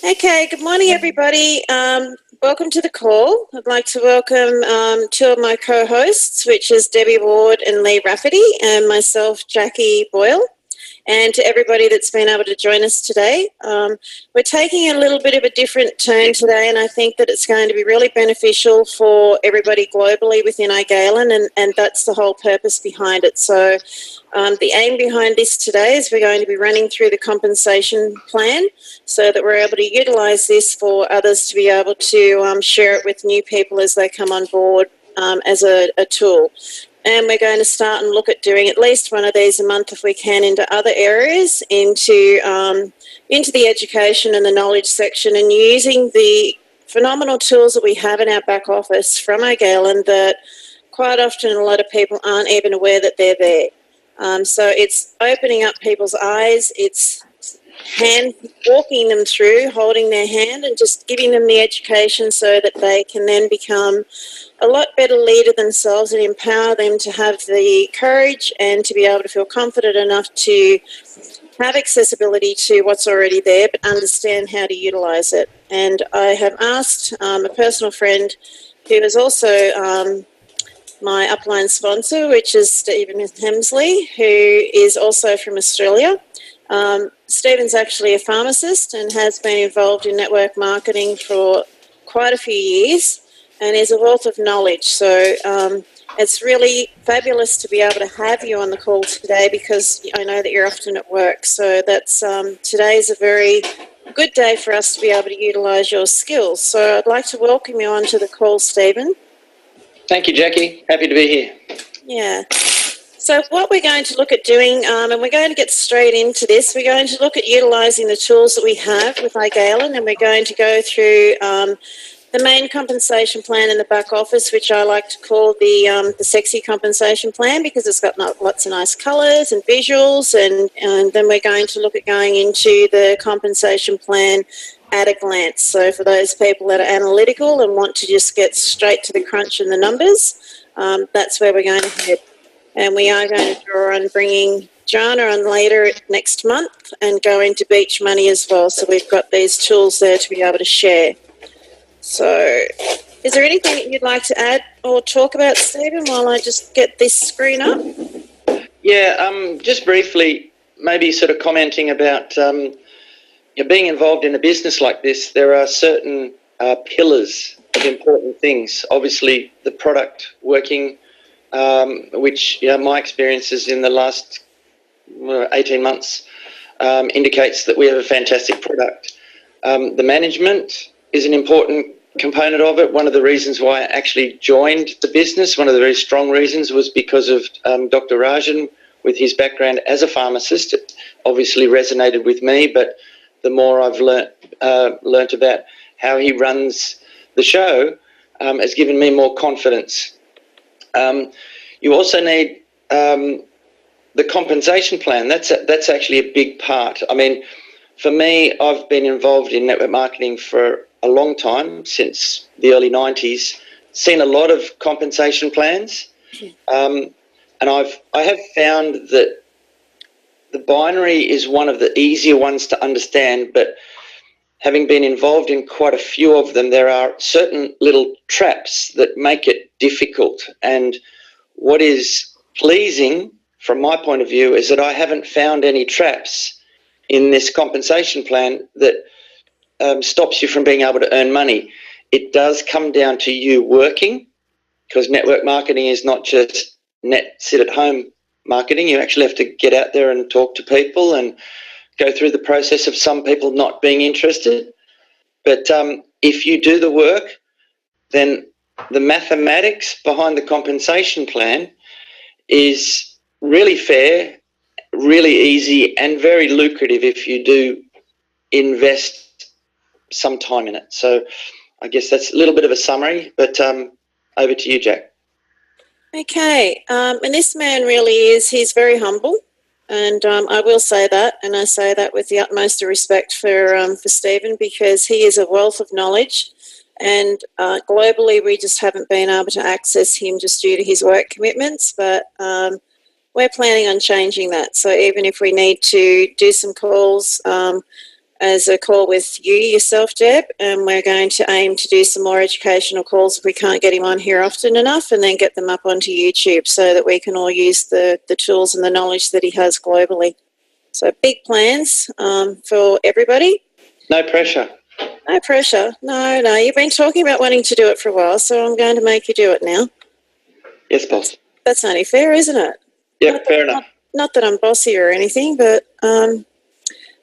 Okay, good morning, everybody. Welcome to the call. I'd like to welcome two of my co-hosts, which is Debbie Ward and Lee Rafferty, and myself, Jackie Boyle, and to everybody that's been able to join us today. We're taking a little bit of a different turn today, and I think that it's going to be really beneficial for everybody globally within iGalen, and that's the whole purpose behind it. So the aim behind this today is we're going to be running through the compensation plan so that we're able to utilise this for others to be able to share it with new people as they come on board as a tool. And we're going to start and look at doing at least one of these a month if we can into other areas, into the education and the knowledge section, and using the phenomenal tools that we have in our back office from iGalen that quite often a lot of people aren't even aware that they're there. So it's opening up people's eyes, it's walking them through, holding their hand and just giving them the education so that they can then become a lot better leader themselves and empower them to have the courage and to be able to feel confident enough to have accessibility to what's already there but understand how to utilise it. And I have asked a personal friend who is also my upline sponsor, which is Stephen Hemsley, who is also from Australia. Stephen's actually a pharmacist and has been involved in network marketing for quite a few years and is a wealth of knowledge. So it's really fabulous to be able to have you on the call today because I know that you're often at work. So that's today is a very good day for us to be able to utilise your skills. So I'd like to welcome you onto the call, Stephen. Thank you, Jackie. Happy to be here. Yeah. So what we're going to look at doing, and we're going to get straight into this, we're going to look at utilising the tools that we have with iGalen, and we're going to go through the main compensation plan in the back office, which I like to call the sexy compensation plan because it's got lots of nice colours and visuals, and then we're going to look at going into the compensation plan at a glance. So for those people that are analytical and want to just get straight to the crunch and the numbers, that's where we're going to head. And we are going to draw on bringing Joanna on later next month and go into beach money as well. So we've got these tools there to be able to share. So is there anything that you'd like to add or talk about, Stephen, while I just get this screen up? Yeah, just briefly, maybe sort of commenting about being involved in a business like this. There are certain pillars of important things. Obviously, the product working, which my experiences in the last 18 months indicates that we have a fantastic product. The management is an important component of it. One of the reasons why I actually joined the business, one of the very strong reasons, was because of Dr. Rajan, with his background as a pharmacist. It obviously resonated with me, but the more I've learnt about how he runs the show has given me more confidence. You also need the compensation plan. That's actually a big part. I mean, for me, I've been involved in network marketing for a long time, since the early 90s, seen a lot of compensation plans, and I have found that the binary is one of the easier ones to understand, but having been involved in quite a few of them, there are certain little traps that make it difficult. And what is pleasing from my point of view is that I haven't found any traps in this compensation plan that stops you from being able to earn money. It does come down to you working, because network marketing is not just sit-at-home marketing. You actually have to get out there and talk to people and go through the process of some people not being interested. But if you do the work, then the mathematics behind the compensation plan is really fair, really easy, and very lucrative if you do invest some time in it. So I guess that's a little bit of a summary, but over to you, Jack. Okay, and this man really he's very humble, and I will say that, and I say that with the utmost of respect for Stephen, because he is a wealth of knowledge, and globally we just haven't been able to access him just due to his work commitments, but we're planning on changing that. So even if we need to do some calls as a call with yourself, Deb, and we're going to aim to do some more educational calls if we can't get him on here often enough, and then get them up onto YouTube so that we can all use the tools and the knowledge that he has globally. So big plans for everybody. No pressure. No pressure. No. You've been talking about wanting to do it for a while, so I'm going to make you do it now. Yes, boss. That's only fair, isn't it? Yep, fair enough. Not that I'm bossy or anything, but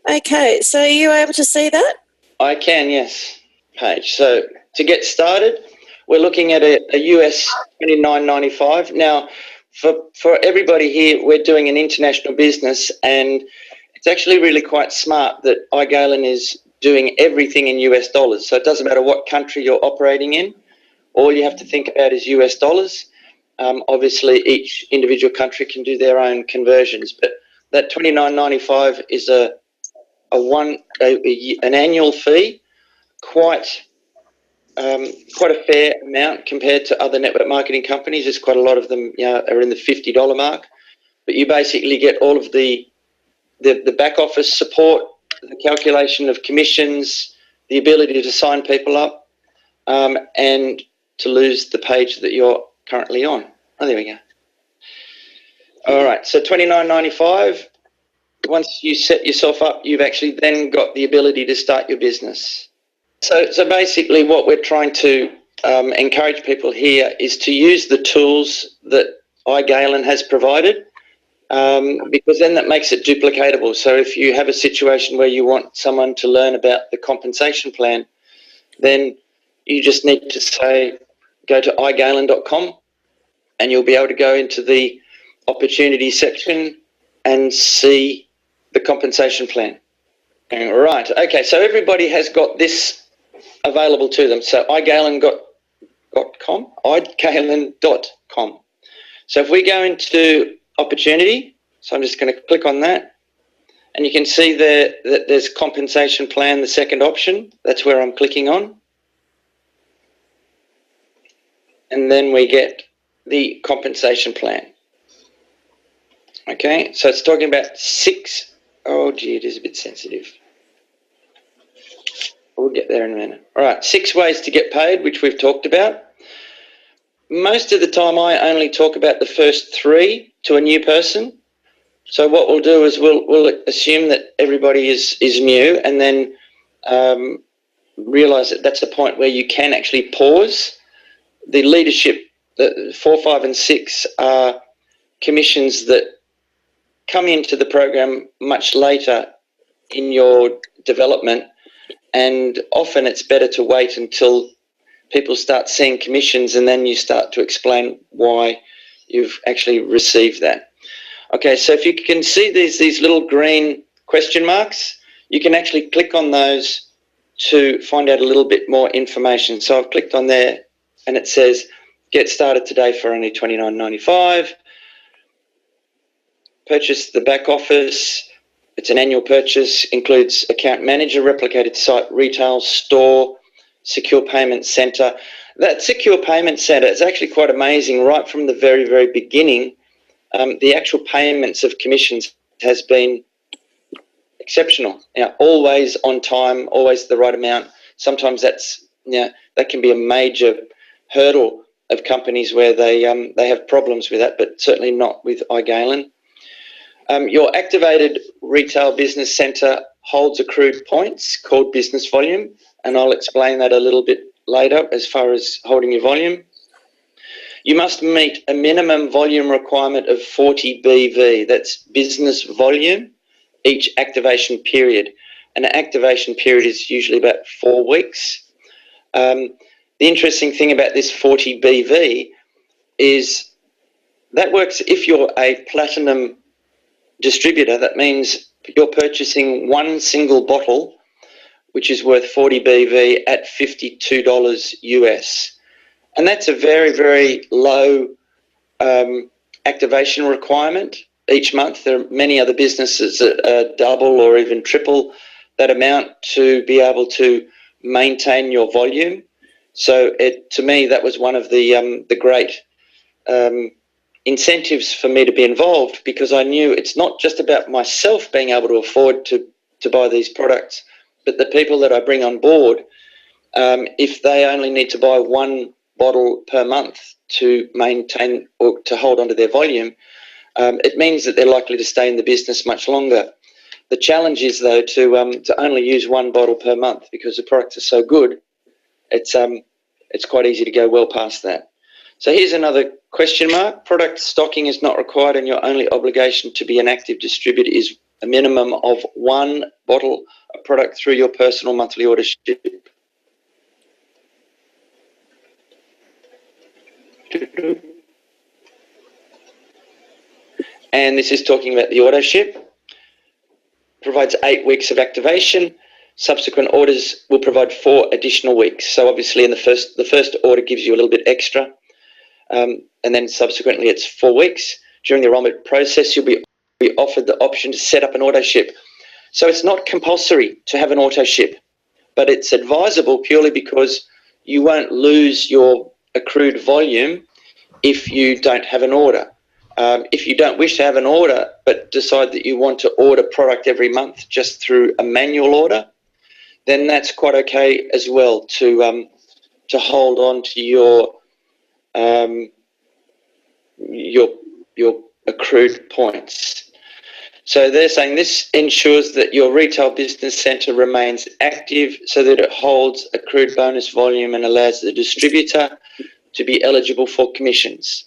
okay. So are you able to see that? I can, yes, Paige. So to get started, we're looking at a US $29.95. Now, for everybody here, we're doing an international business, and it's actually really quite smart that iGalen is doing everything in US dollars. So it doesn't matter what country you're operating in. All you have to think about is US dollars. Obviously, each individual country can do their own conversions, but that $29.95 is an annual fee, quite a fair amount compared to other network marketing companies. There's quite a lot of them, are in the $50 mark, but you basically get all of the back office support, the calculation of commissions, the ability to sign people up, and to lose the page that you're currently on. Oh, there we go. All right, so $29.95. Once you set yourself up, you've actually then got the ability to start your business. So basically what we're trying to encourage people here is to use the tools that iGalen has provided, because then that makes it duplicatable. So if you have a situation where you want someone to learn about the compensation plan, then you just need to go to iGalen.com, and you'll be able to go into the opportunity section and see the compensation plan. Right, okay, so everybody has got this available to them. So iGalen.com. So if we go into opportunity, so I'm just going to click on that, and you can see there that there's compensation plan, the second option. That's where I'm clicking on. And then we get the compensation plan. Okay, so it's talking about 6. Oh, gee, it is a bit sensitive. We'll get there in a minute. All right, 6 ways to get paid, which we've talked about. Most of the time, I only talk about the first 3 to a new person. So what we'll do is we'll assume that everybody is new, and then realise that that's a point where you can actually pause. The leadership, the 4, 5, and 6 are commissions that come into the program much later in your development, and often it's better to wait until people start seeing commissions, and then you start to explain why you've actually received that. Okay, so if you can see these little green question marks, you can actually click on those to find out a little bit more information. So I've clicked on there, and it says, get started today for only $29.95. Purchase the back office. It's an annual purchase, includes account manager, replicated site, retail, store, secure payment center. That secure payment center is actually quite amazing. Right from the very, very beginning, the actual payments of commissions has been exceptional. Always on time, always the right amount. Sometimes that can be a major hurdle of companies where they have problems with that, but certainly not with iGalen. Your activated retail business centre holds accrued points called business volume, and I'll explain that a little bit later as far as holding your volume. You must meet a minimum volume requirement of 40 BV, that's business volume, each activation period. And an activation period is usually about 4 weeks. The interesting thing about this 40 BV is that works if you're a platinum distributor. That means you're purchasing one single bottle, which is worth 40 BV at $52 US. And that's a very, very low activation requirement each month. There are many other businesses that double or even triple that amount to be able to maintain your volume. So to me, that was one of the great incentives for me to be involved, because I knew it's not just about myself being able to afford to buy these products. But the people that I bring on board, if they only need to buy one bottle per month to maintain or to hold onto their volume, it means that they're likely to stay in the business much longer. The challenge is, though, to only use one bottle per month, because the products are so good. It's quite easy to go well past that. So here's another question mark. Product stocking is not required, and your only obligation to be an active distributor is a minimum of one bottle of product through your personal monthly order ship. And this is talking about the auto ship. Provides 8 weeks of activation. Subsequent orders will provide 4 additional weeks. So obviously in the first order gives you a little bit extra. And then subsequently it's 4 weeks. During the enrollment process, you'll be offered the option to set up an auto ship. So it's not compulsory to have an auto ship, but it's advisable purely because you won't lose your accrued volume if you don't have an order. If you don't wish to have an order but decide that you want to order product every month just through a manual order, then that's quite okay as well to hold on to your accrued points. So they're saying this ensures that your retail business centre remains active so that it holds accrued bonus volume and allows the distributor to be eligible for commissions.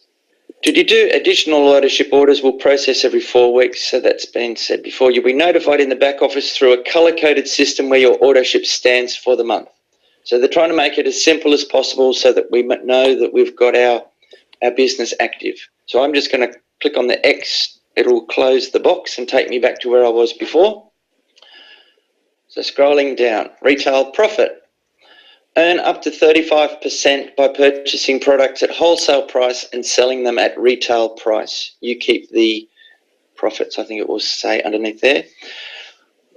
To do additional ordership orders will process every 4 weeks, so that's been said before. You'll be notified in the back office through a colour-coded system where your ordership stands for the month. So they're trying to make it as simple as possible so that we know that we've got our business active. So I'm just going to click on the X. It'll close the box and take me back to where I was before. So scrolling down, retail profit. Earn up to 35% by purchasing products at wholesale price and selling them at retail price. You keep the profits, I think it will say underneath there.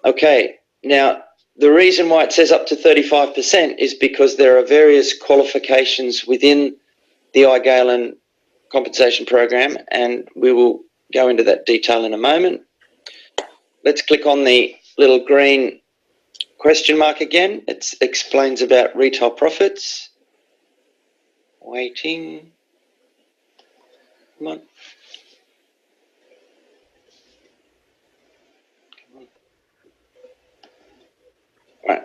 Okay, now the reason why it says up to 35% is because there are various qualifications within the iGalen compensation program, and we will go into that detail in a moment. Let's click on the little green question mark again. It explains about retail profits. Waiting. Come on. Right.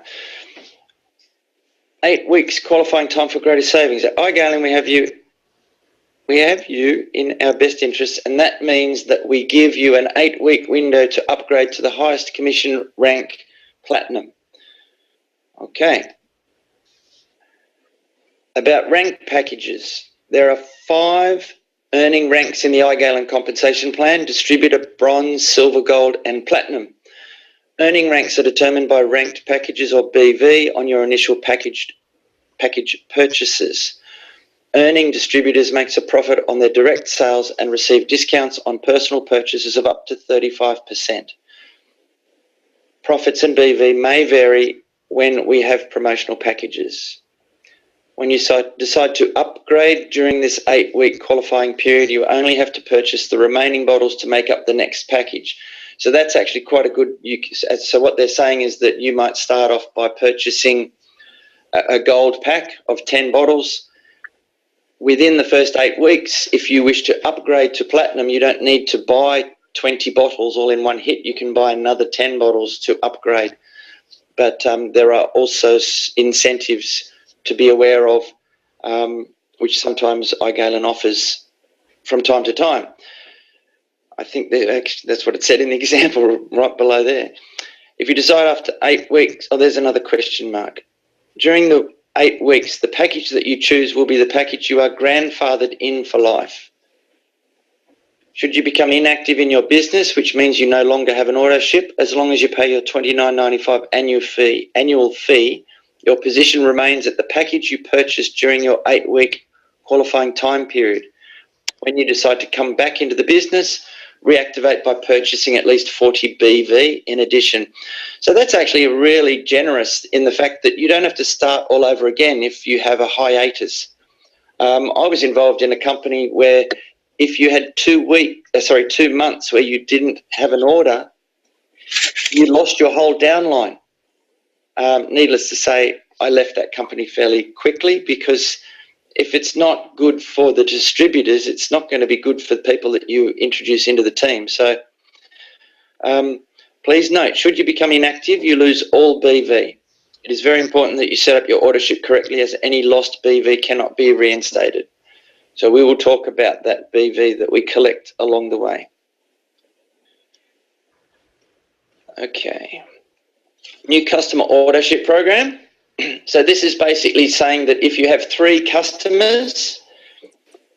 8 weeks qualifying time for greater savings. At iGalen, we have you in our best interests, and that means that we give you an 8-week window to upgrade to the highest commission rank, Platinum. Okay. About rank packages. There are 5 earning ranks in the iGalen compensation plan: distributor, bronze, silver, gold, and platinum. Earning ranks are determined by ranked packages, or BV, on your initial package purchases. Earning distributors makes a profit on their direct sales and receive discounts on personal purchases of up to 35%. Profits and BV may vary when we have promotional packages. When you decide to upgrade during this 8-week qualifying period, you only have to purchase the remaining bottles to make up the next package. So that's actually quite a good... So what they're saying is that you might start off by purchasing a gold pack of 10 bottles. Within the first 8 weeks, if you wish to upgrade to platinum, you don't need to buy 20 bottles all in one hit. You can buy another 10 bottles to upgrade. But there are also incentives to be aware of, which sometimes iGalen offers from time to time. I think that's what it said in the example right below there. If you decide after 8 weeks... Oh, there's another question mark. During the 8 weeks, the package that you choose will be the package you are grandfathered in for life. Should you become inactive in your business, which means you no longer have an auto ship, as long as you pay your $29.95 annual fee, your position remains at the package you purchased during your 8-week qualifying time period. When you decide to come back into the business, reactivate by purchasing at least 40 BV in addition. So that's actually really generous in the fact that you don't have to start all over again if you have a hiatus. I was involved in a company where if you had 2 months where you didn't have an order, you lost your whole downline. Needless to say, I left that company fairly quickly, because if it's not good for the distributors, it's not going to be good for the people that you introduce into the team. So please note, should you become inactive, you lose all BV. It is very important that you set up your order ship correctly, as any lost BV cannot be reinstated. So we will talk about that BV that we collect along the way. Okay. New customer order ship program. So this is basically saying that if you have 3 customers,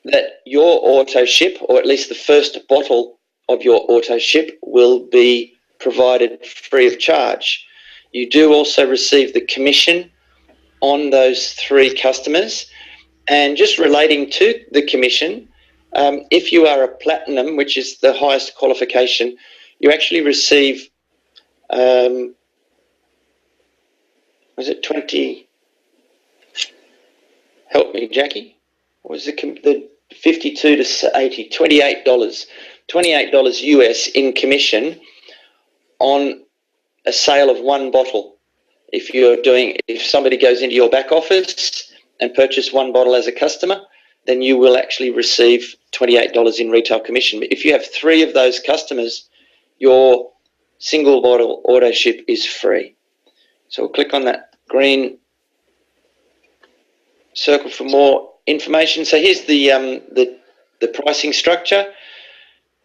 that your auto ship, or at least the first bottle of your auto ship, will be provided free of charge. You do also receive the commission on those 3 customers. And just relating to the commission, if you are a platinum, which is the highest qualification, you actually receive, was it 20? Help me, Jackie. What was the 52 to 80? $28 US in commission on a sale of 1 bottle. If somebody goes into your back office and purchase 1 bottle as a customer, then you will actually receive $28 in retail commission. But if you have 3 of those customers, your single bottle auto ship is free. So we'll click on that green circle for more information. So here's the pricing structure.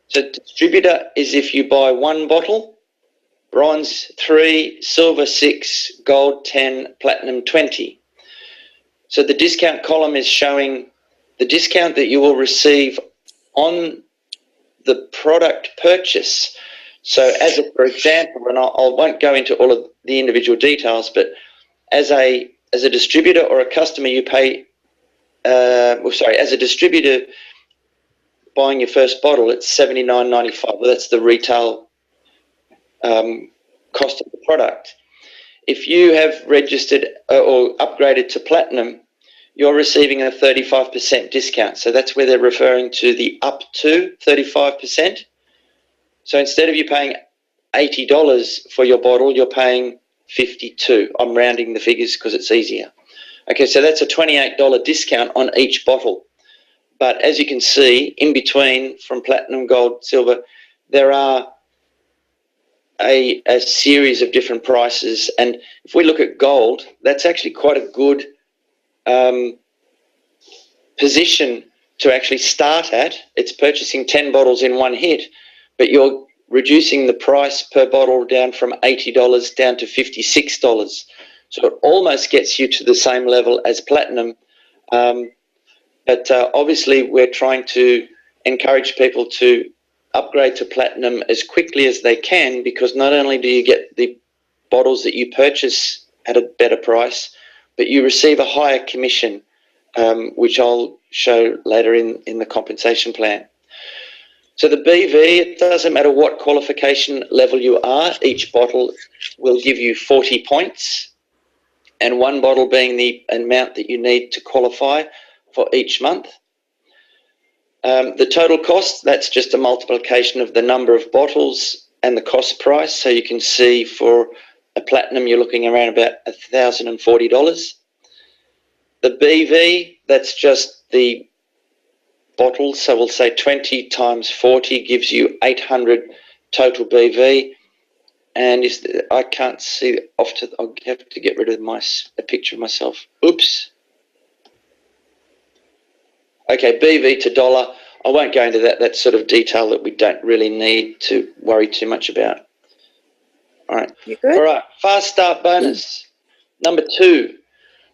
So distributor is if you buy 1 bottle, bronze 3, silver 6, gold 10, platinum 20. So the discount column is showing the discount that you will receive on the product purchase. So for example, and I won't go into all of the individual details, but as a distributor or a customer, you pay, as a distributor buying your first bottle, it's $79.95. Well, that's the retail cost of the product. If you have registered or upgraded to platinum, you're receiving a 35% discount. So that's where they're referring to the up to 35%. So instead of you paying $80 for your bottle, you're paying $52. I'm rounding the figures because it's easier. Okay, so that's a $28 discount on each bottle. But as you can see, in between, from platinum, gold, silver, there are a series of different prices. And if we look at gold, that's actually quite a good position to actually start at. It's purchasing 10 bottles in one hit, but you're reducing the price per bottle down from $80 down to $56. So it almost gets you to the same level as platinum. But obviously we're trying to encourage people to upgrade to platinum as quickly as they can, because not only do you get the bottles that you purchase at a better price, but you receive a higher commission, which I'll show later in the compensation plan. So the BV, it doesn't matter what qualification level you are, each bottle will give you 40 points, and 1 bottle being the amount that you need to qualify for each month. The total cost, that's just a multiplication of the number of bottles and the cost price. So you can see for a platinum, you're looking around about $1,040. The BV, that's just the bottles. So we'll say 20 times 40 gives you 800 total BV. And I can't see I'll have to get rid of a picture of myself. Oops. Okay, BV to dollar. I won't go into that. That's sort of detail that we don't really need to worry too much about. All right. You good? All right. Fast start bonus. Number 2.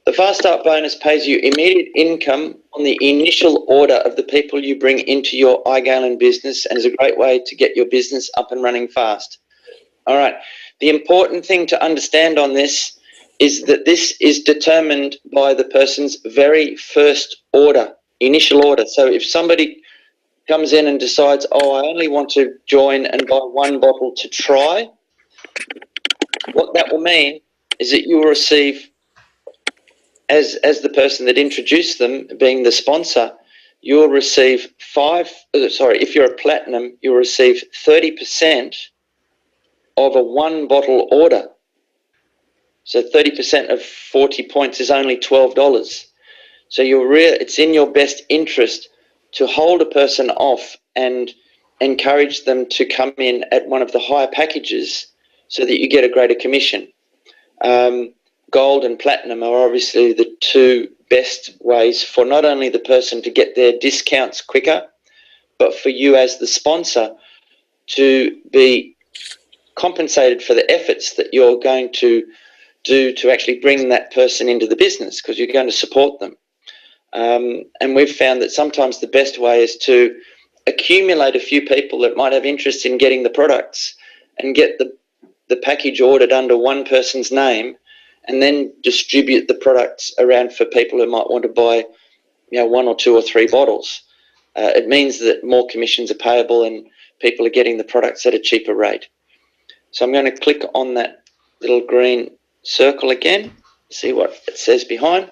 The fast start bonus pays you immediate income on the initial order of the people you bring into your iGalen business, and is a great way to get your business up and running fast. All right. The important thing to understand on this is that this is determined by the person's very first order, initial order. So if somebody comes in and decides, oh, I only want to join and buy 1 bottle to try, what that will mean is that you will receive, as the person that introduced them, being the sponsor, you will receive if you're a platinum, you'll receive 30% of a 1 bottle order. So 30% of 40 points is only $12. So it's in your best interest to hold a person off and encourage them to come in at one of the higher packages so that you get a greater commission. Gold and platinum are obviously the two best ways for not only the person to get their discounts quicker, but for you as the sponsor to be compensated for the efforts that you're going to do to actually bring that person into the business, because you're going to support them. And we've found that sometimes the best way is to accumulate a few people that might have interest in getting the products and get the package ordered under one person's name, and then distribute the products around for people who might want to buy, one or two or three bottles. It means that more commissions are payable and people are getting the products at a cheaper rate. So I'm going to click on that little green circle again, see what it says behind.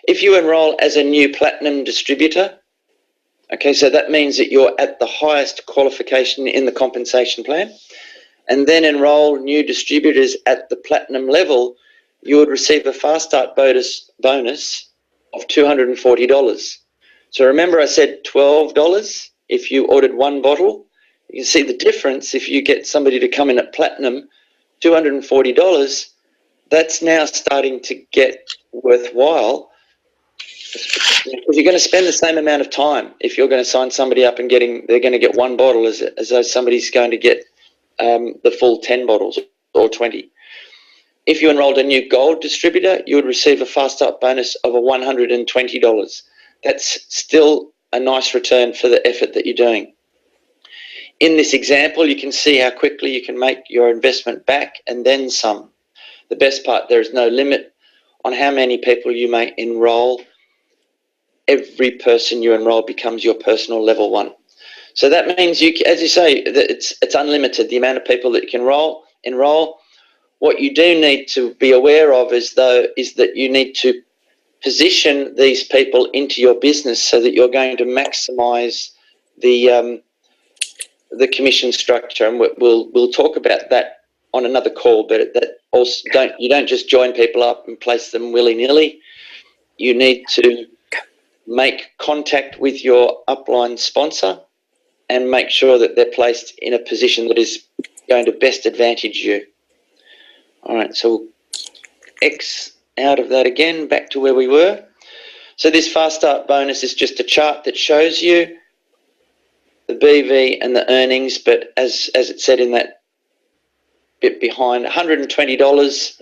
If you enroll as a new platinum distributor, okay, so that means that you're at the highest qualification in the compensation plan, and then enroll new distributors at the platinum level, you would receive a fast start bonus of $240. So remember I said $12 if you ordered one bottle. You can see the difference if you get somebody to come in at platinum, $240. That's now starting to get worthwhile, because you're going to spend the same amount of time if you're going to sign somebody up and they're going to get one bottle as though somebody's going to get the full 10 bottles or 20. If you enrolled a new gold distributor, you would receive a fast start bonus of $120. That's still a nice return for the effort that you're doing. In this example, you can see how quickly you can make your investment back and then some. The best part, there is no limit on how many people you may enroll. Every person you enroll becomes your personal level one. So that means, as you say, that it's unlimited, the amount of people that you can enroll. What you do need to be aware of is that you need to position these people into your business so that you're going to maximise the commission structure, and we'll talk about that on another call. But that also you don't just join people up and place them willy-nilly. You need to make contact with your upline sponsor and make sure that they're placed in a position that is going to best advantage you. All right, so we'll X out of that again, back to where we were. So this fast start bonus is just a chart that shows you the BV and the earnings, but as it said in that bit behind, $120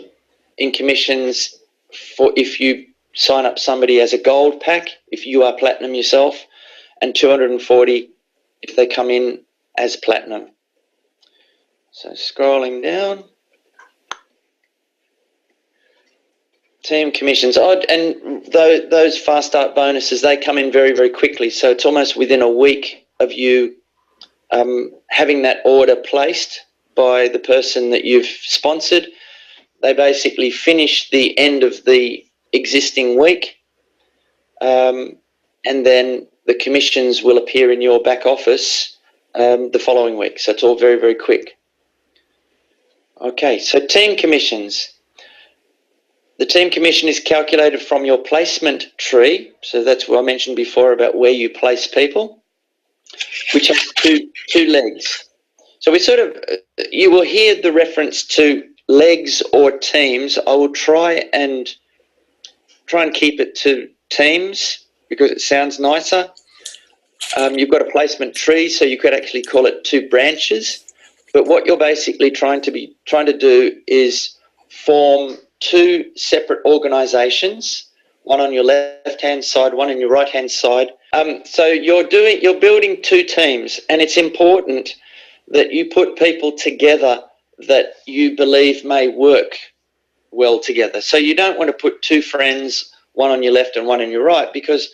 in commissions for if you sign up somebody as a gold pack, if you are platinum yourself, and $240 if they come in as platinum. So scrolling down. Team commissions, and those fast start bonuses, they come in very, very quickly. So it's almost within a week of you having that order placed by the person that you've sponsored. They basically finish the end of the existing week, and then the commissions will appear in your back office the following week. So it's all very, very quick. Okay, so team commissions. The team commission is calculated from your placement tree. So that's what I mentioned before about where you place people, which has two legs. So you will hear the reference to legs or teams. I will try and keep it to teams because it sounds nicer. You've got a placement tree, so you could actually call it two branches. But what you're basically trying to do is form two separate organisations, one on your left-hand side, one on your right-hand side. So you're building two teams, and it's important that you put people together that you believe may work well together. So you don't want to put two friends, one on your left and one on your right, because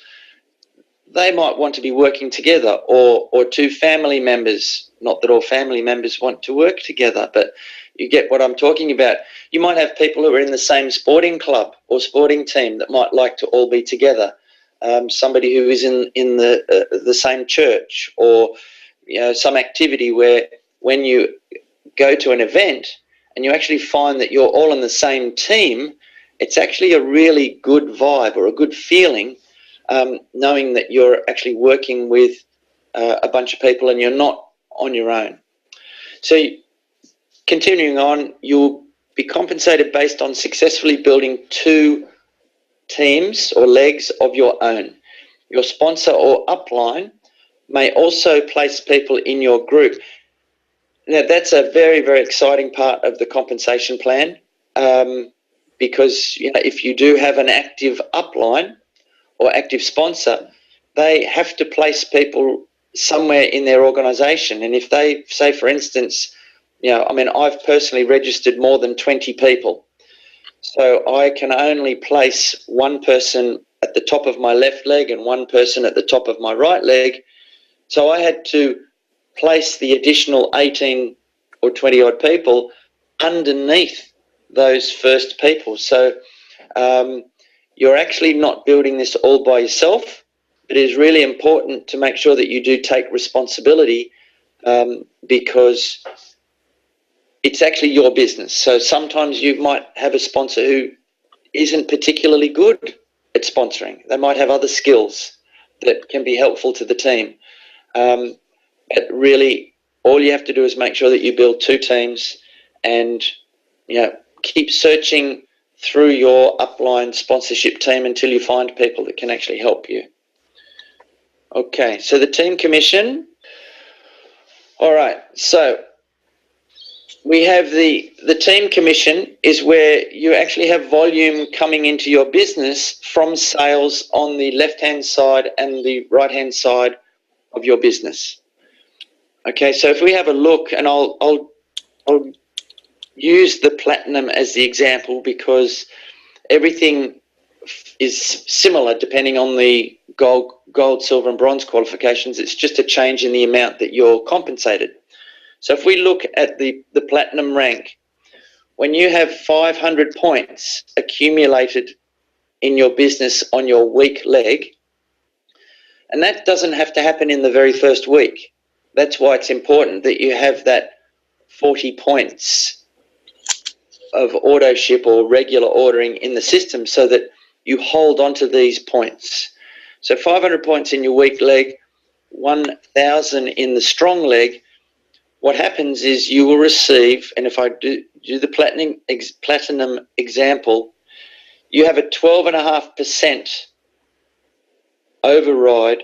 they might want to be working together, or two family members. Not that all family members want to work together, but you get what I'm talking about. You might have people who are in the same sporting club or sporting team that might like to all be together. Somebody who is in the same church, or some activity where when you go to an event and you actually find that you're all on the same team, it's actually a really good vibe or a good feeling, knowing that you're actually working with a bunch of people and you're not on your own. So continuing on, you'll be compensated based on successfully building 2 teams or legs of your own. Your sponsor or upline may also place people in your group. Now, that's a very, very exciting part of the compensation plan, because if you do have an active upline or active sponsor, they have to place people somewhere in their organisation. And if they say, for instance, I've personally registered more than 20 people. So I can only place one person at the top of my left leg and one person at the top of my right leg. So I had to place the additional 18 or 20 odd people underneath those first people. So you're actually not building this all by yourself. It is really important to make sure that you do take responsibility, because it's actually your business. So sometimes you might have a sponsor who isn't particularly good at sponsoring. They might have other skills that can be helpful to the team. But really, all you have to do is make sure that you build 2 teams and keep searching through your upline sponsorship team until you find people that can actually help you. Okay, so the team commission. All right, so we have the team commission is where you actually have volume coming into your business from sales on the left-hand side and the right-hand side of your business. Okay, so if we have a look, and I'll use the platinum as the example because everything is similar depending on the gold, silver and bronze qualifications. It's just a change in the amount that you're compensated. So if we look at the platinum rank, when you have 500 points accumulated in your business on your weak leg, and that doesn't have to happen in the very first week. That's why it's important that you have that 40 points of auto ship or regular ordering in the system so that you hold on to these points. So 500 points in your weak leg, 1,000 in the strong leg. What happens is you will receive, and if I do the platinum example, you have a 12.5% override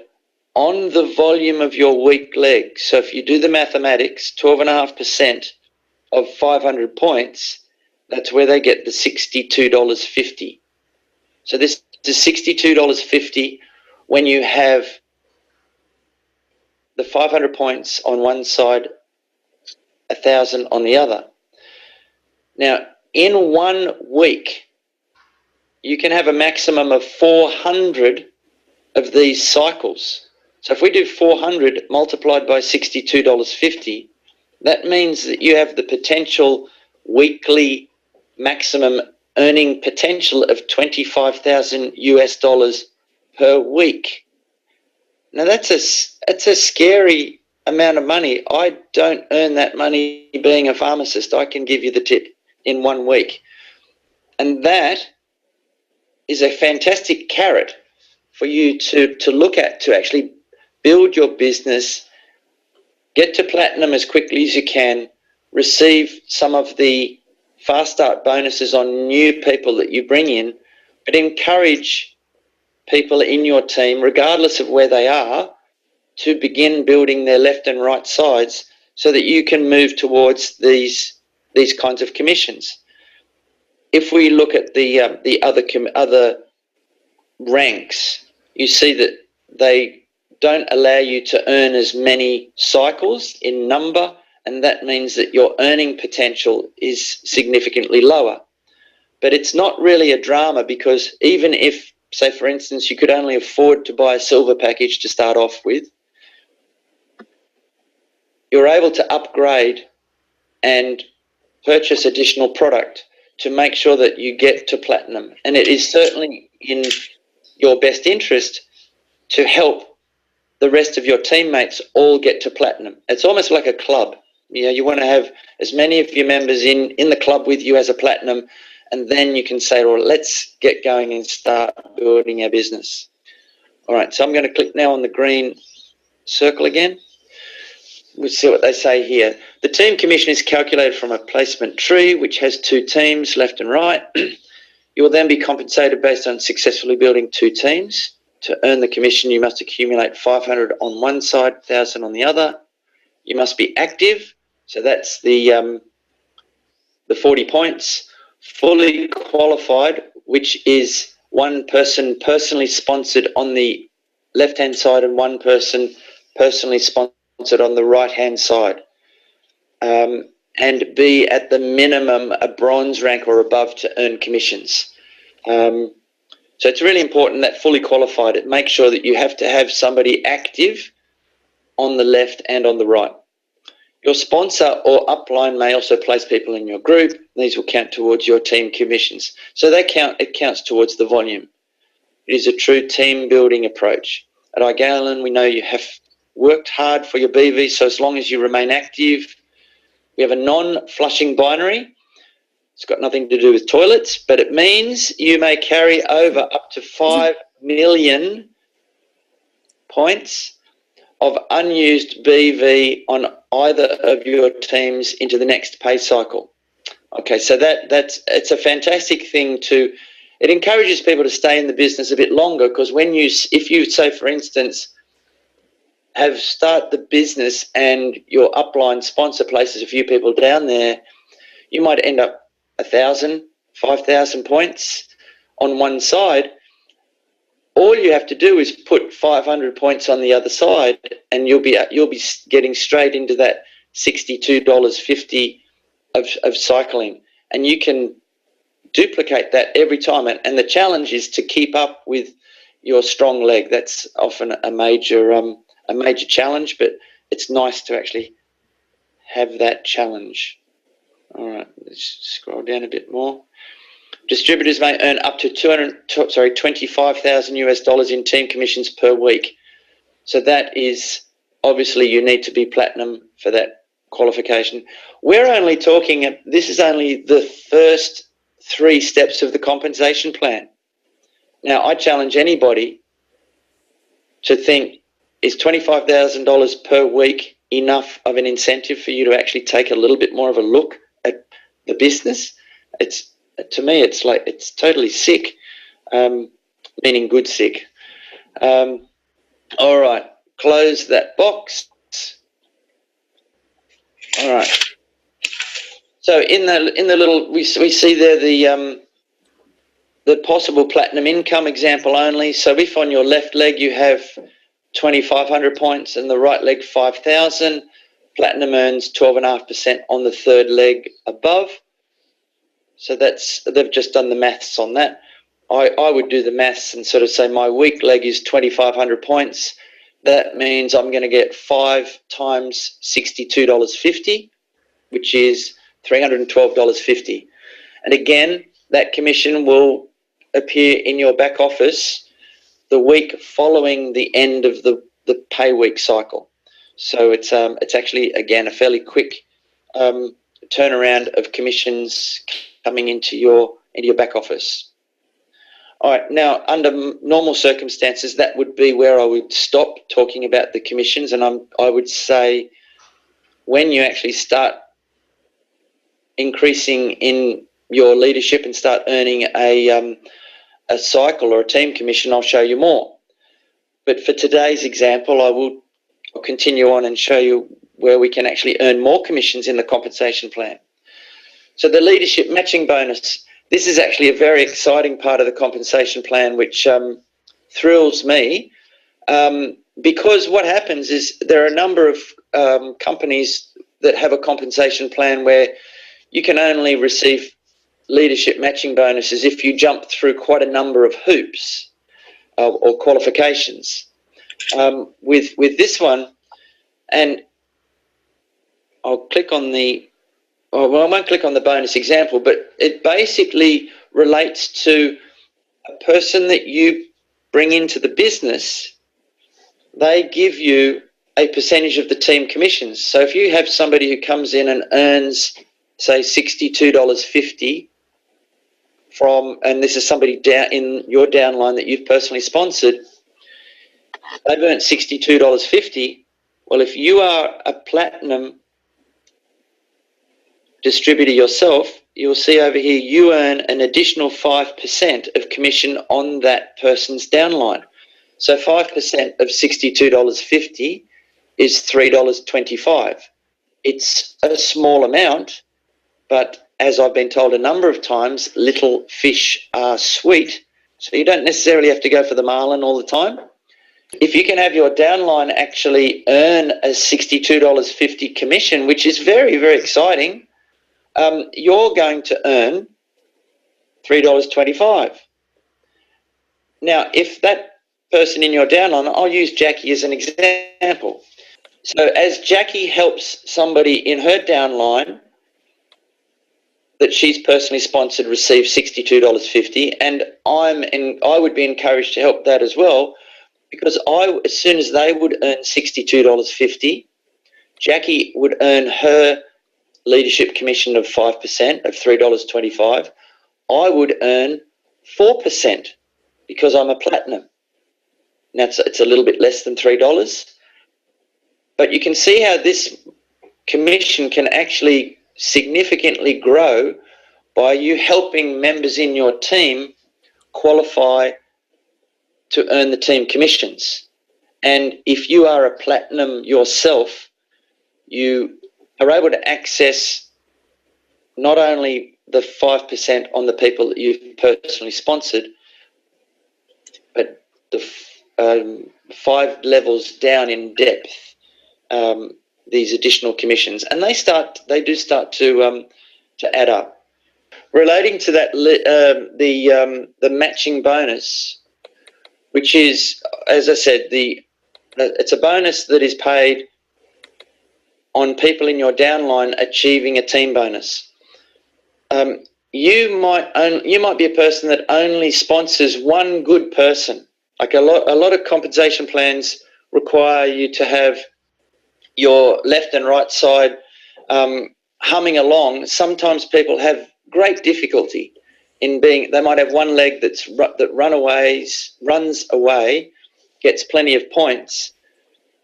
on the volume of your weak leg. So if you do the mathematics, 12.5% of 500 points, that's where they get the $62.50. So this is $62.50 when you have the 500 points on one side, 1,000 on the other. Now, in 1 week, you can have a maximum of 400 of these cycles. So if we do 400 multiplied by $62.50, that means that you have the potential weekly maximum earning potential of $25,000 per week. Now that's a scary amount of money. I don't earn that money being a pharmacist. I can give you the tip in 1 week. And that is a fantastic carrot for you to look at, to actually build your business, get to platinum as quickly as you can, receive some of the fast start bonuses on new people that you bring in, but encourage people in your team, regardless of where they are, to begin building their left and right sides so that you can move towards these kinds of commissions. If we look at the other ranks, you see that they don't allow you to earn as many cycles in number, and that means that your earning potential is significantly lower. But it's not really a drama, because even if, say for instance, you could only afford to buy a silver package to start off with, you're able to upgrade and purchase additional product to make sure that you get to platinum. And it is certainly in your best interest to help the rest of your teammates all get to platinum. It's almost like a club. You want to have as many of your members in the club with you as a platinum, and then you can say, well, let's get going and start building our business. All right, so I'm going to click now on the green circle again. We'll see what they say here. The team commission is calculated from a placement tree, which has 2 teams, left and right. You will then be compensated based on successfully building 2 teams. To earn the commission, you must accumulate 500 on one side, 1,000 on the other. You must be active, so that's the 40 points. Fully qualified, which is one person personally sponsored on the left-hand side and one person personally sponsored on the right-hand side. And be at the minimum a bronze rank or above to earn commissions. So it's really important that fully qualified. It makes sure that you have to have somebody active on the left and on the right. Your sponsor or upline may also place people in your group. These will count towards your team commissions. So it counts towards the volume. It is a true team building approach. At iGalen, we know you have worked hard for your BV, so as long as you remain active. We have a non-flushing binary. It's got nothing to do with toilets, but it means you may carry over up to 5 million points of unused BV on either of your teams into the next pay cycle. Okay, so it's a fantastic thing it encourages people to stay in the business a bit longer, because if you say, for instance, start the business and your upline sponsor places a few people down there, you might end up 1,000, 5,000 points on one side. All you have to do is put 500 points on the other side, and you'll be getting straight into that $62.50 of cycling, and you can duplicate that every time. And the challenge is to keep up with your strong leg. That's often a major challenge, but it's nice to actually have that challenge. All right, let's scroll down a bit more. Distributors may earn up to $25,000 in team commissions per week. So that is, obviously you need to be platinum for that qualification. We're only talking, this is only the first 3 steps of the compensation plan. Now, I challenge anybody to think, is $25,000 per week enough of an incentive for you to actually take a little bit more of a look at the business? To me, it's totally sick, meaning good sick. All right, close that box. All right. So in the little, we see there the possible platinum income example only. So if on your left leg you have 2,500 points and the right leg 5,000, platinum earns 12.5% on the third leg above. So they've just done the maths on that. I would do the maths and sort of say my weak leg is 2,500 points. That means I'm going to get 5 times $62.50, which is $312.50. And again, that commission will appear in your back office the week following the end of the pay week cycle. So it's actually, again, a fairly quick turnaround of commissions coming into your back office. All right, now under normal circumstances, that would be where I would stop talking about the commissions, and I would say when you actually start increasing in your leadership and start earning a cycle or a team commission, I'll show you more. But for today's example, I'll continue on and show you where we can actually earn more commissions in the compensation plan. So the leadership matching bonus, this is actually a very exciting part of the compensation plan, which thrills me, because what happens is there are a number of companies that have a compensation plan where you can only receive leadership matching bonuses if you jump through quite a number of hoops or qualifications. With this one, and I'll click on I won't click on the bonus example, but it basically relates to a person that you bring into the business. They give you a percentage of the team commissions. So if you have somebody who comes in and earns, say, $62.50 from, and this is somebody down in your downline that you've personally sponsored, they've earned $62.50. Well, if you are a platinum distributor yourself, you'll see over here you earn an additional 5% of commission on that person's downline. So 5% of $62.50 is $3.25. It's a small amount, but as I've been told a number of times, little fish are sweet. So you don't necessarily have to go for the marlin all the time. If you can have your downline actually earn a $62.50 commission, which is very, very exciting, you're going to earn $3.25. Now, if that person in your downline, I'll use Jackie as an example. So as Jackie helps somebody in her downline that she's personally sponsored receive $62.50, and I would be encouraged to help that as well, because as soon as they would earn $62.50, Jackie would earn her leadership commission of 5% of $3.25. I would earn 4% because I'm a platinum. Now it's a little bit less than $3, but you can see how this commission can actually significantly grow by you helping members in your team qualify to earn the team commissions. And if you are a platinum yourself, you are able to access not only the 5% on the people that you've personally sponsored, but the 5 levels down in depth, these additional commissions, and they do start to add up. Relating to that, the matching bonus, which is, as I said, it's a bonus that is paid on people in your downline achieving a team bonus. You might be a person that only sponsors one good person. Like a lot of compensation plans require you to have your left and right side humming along. Sometimes people have great difficulty in they might have one leg that runs away, gets plenty of points,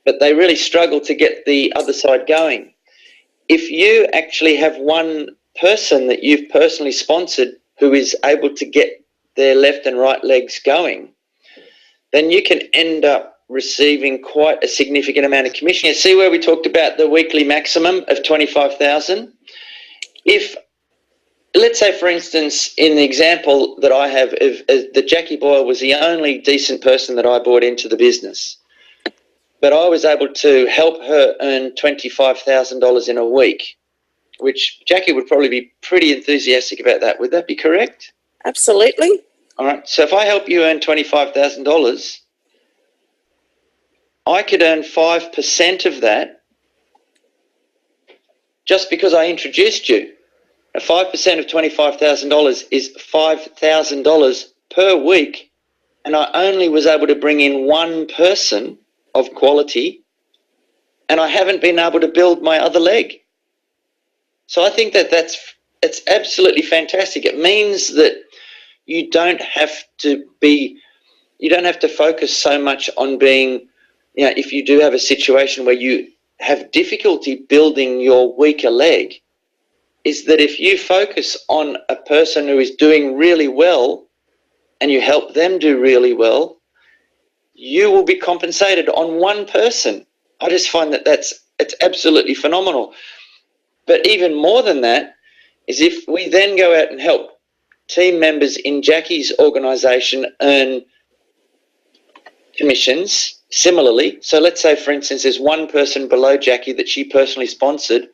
but they really struggle to get the other side going. If you actually have one person that you've personally sponsored who is able to get their left and right legs going, then you can end up receiving quite a significant amount of commission. You see where we talked about the weekly maximum of $25,000? If, let's say, for instance, in the example that I have, that Jackie Boyle was the only decent person that I brought into the business, but I was able to help her earn $25,000 in a week, which Jackie would probably be pretty enthusiastic about that. Would that be correct? Absolutely. All right. So if I help you earn $25,000, I could earn 5% of that just because I introduced you. Now, 5% of $25,000 is $5,000 per week, and I only was able to bring in one person of quality, and I haven't been able to build my other leg. So I think it's absolutely fantastic. It means that you don't have to focus so much on being, if you do have a situation where you have difficulty building your weaker leg, is that if you focus on a person who is doing really well and you help them do really well, you will be compensated on one person. I just find that it's absolutely phenomenal. But even more than that is if we then go out and help team members in Jackie's organisation earn commissions similarly. So let's say, for instance, there's one person below Jackie that she personally sponsored